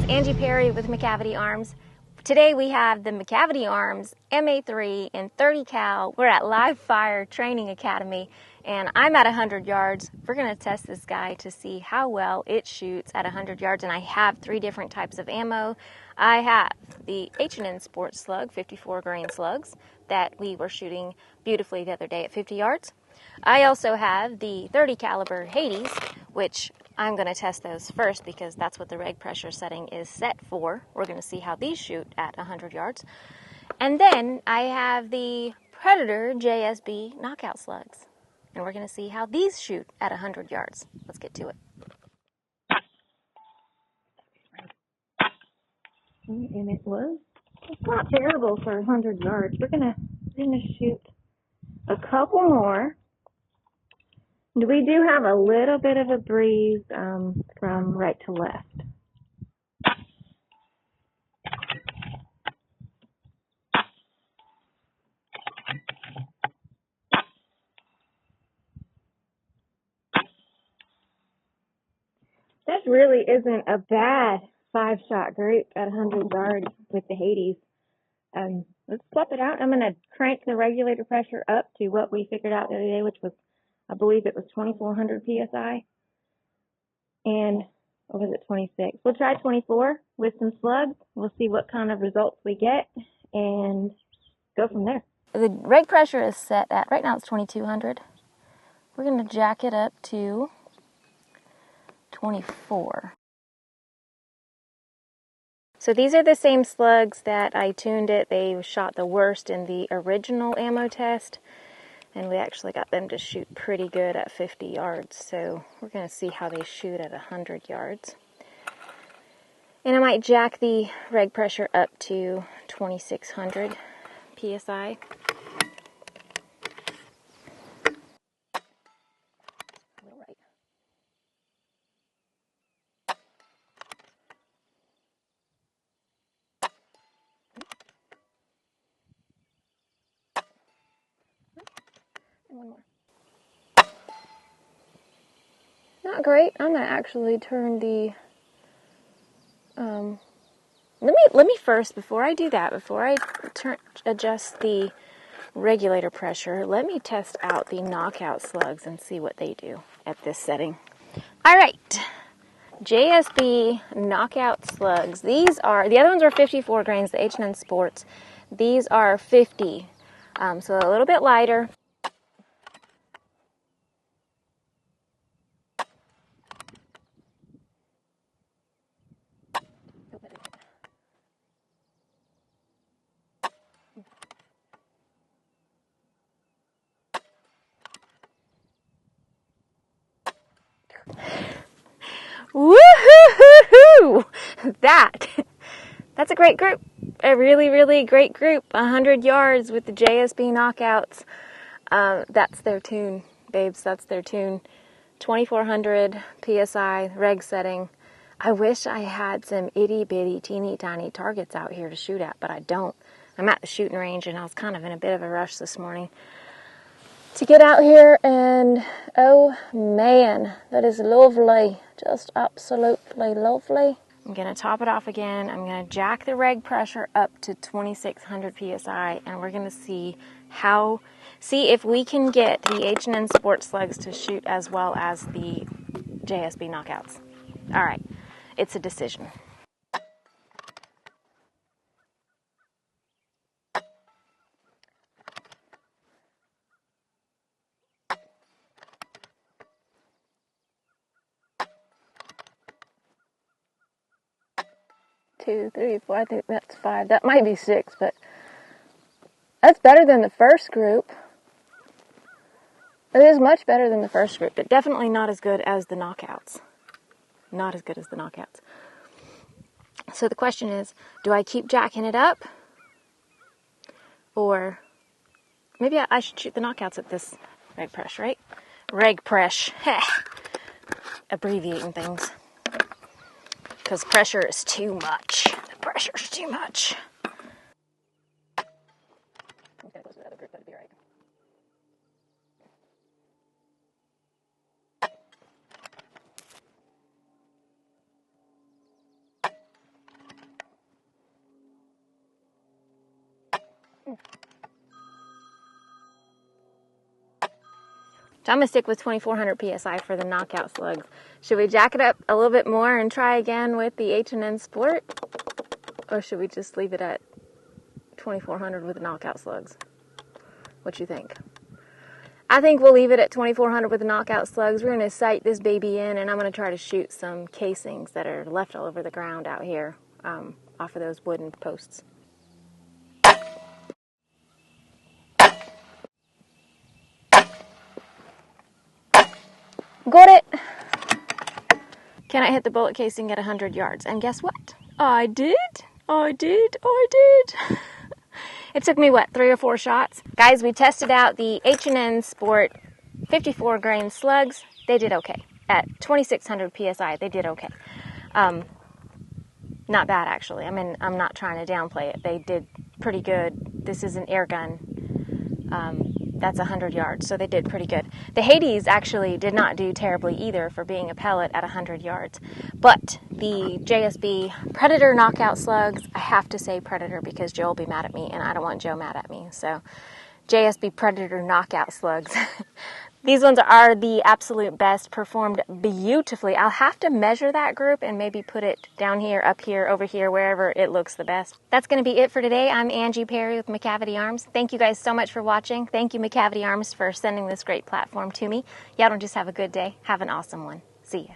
Angie Perry with Macavity Arms. Today we have the Macavity Arms MA3 in 30 cal. We're at Live Fire Training Academy and I'm at 100 yards. We're going to test this guy to see how well it shoots at 100 yards, and I have 3 different types of ammo. I have the H&N Sports Slug, 54 grain slugs that we were shooting beautifully the other day at 50 yards. I also have the 30 caliber Hades, which I'm going to test those first because that's what the reg pressure setting is set for. We're going to see how these shoot at 100 yards. And then I have the Predator JSB Knockout slugs, and we're going to see how these shoot at 100 yards. Let's get to it. And it's not terrible for 100 yards. We're going to shoot a couple more. We do have a little bit of a breeze from right to left. This really isn't a bad 5-shot group at 100 yards with the Hades. Let's swap it out. I'm going to crank the regulator pressure up to what we figured out the other day, which was, I believe it was 2,400 PSI. And, or was it 26? We'll try 24 with some slugs. We'll see what kind of results we get and go from there. The reg pressure is set at, right now it's 2,200. We're going to jack it up to 24. So these are the same slugs that I tuned it. They shot the worst in the original ammo test, and we actually got them to shoot pretty good at 50 yards. So we're going to see how they shoot at 100 yards. And I might jack the reg pressure up to 2,600 PSI. One more. Not great. I'm gonna actually turn the let me first, before I do that, before I adjust the regulator pressure, let me test out the knockout slugs and see what they do at this setting. All right, JSB Knockout slugs. These are, the other ones are 54 grains, the H&N Sports. These are 50, so a little bit lighter. Woo-hoo-hoo-hoo! That's a great group. A really, really great group. 100 yards with the JSB Knockouts. That's their tune, babes. That's their tune. 2,400 PSI reg setting. I wish I had some itty-bitty, teeny-tiny targets out here to shoot at, but I don't. I'm at the shooting range, and I was kind of in a bit of a rush this morning to get out here, and oh man, that is lovely. Just absolutely lovely. I'm going to top it off again. I'm going to jack the reg pressure up to 2,600 PSI, and we're going to see if we can get the H&N Sports slugs to shoot as well as the JSB Knockouts. All right, it's a decision. Two, three, four, I think that's 5. That might be 6, but that's better than the first group. It is much better than the first group, but definitely not as good as the knockouts. Not as good as the knockouts. So the question is, do I keep jacking it up? Or maybe I should shoot the knockouts at this reg press, right? Reg press. Abbreviating things. Because pressure is too much. The pressure is too much. I'm going to go to the other group, that'd be right. So I'm going to stick with 2400 PSI for the knockout slugs. Should we jack it up a little bit more and try again with the H&N Sport? Or should we just leave it at 2400 with the knockout slugs? What you think? I think we'll leave it at 2400 with the knockout slugs. We're going to sight this baby in, and I'm going to try to shoot some casings that are left all over the ground out here off of those wooden posts. Got it! Can I hit the bullet casing at 100 yards? And guess what? I did! I did! I did! It took me, what, 3 or 4 shots? Guys, we tested out the H&N Sport 54 grain slugs. They did okay. At 2600 PSI, they did okay. Not bad, actually. I mean, I'm not trying to downplay it. They did pretty good. This is an air gun. That's 100 yards, so they did pretty good. The Hades actually did not do terribly either for being a pellet at 100 yards. But the JSB Predator knockout slugs, I have to say Predator because Joe will be mad at me, and I don't want Joe mad at me. So JSB Predator knockout slugs. These ones are the absolute best, performed beautifully. I'll have to measure that group and maybe put it down here, up here, over here, wherever it looks the best. That's going to be it for today. I'm Angie Perry with Macavity Arms. Thank you guys so much for watching. Thank you, Macavity Arms, for sending this great platform to me. Y'all don't just have a good day. Have an awesome one. See ya.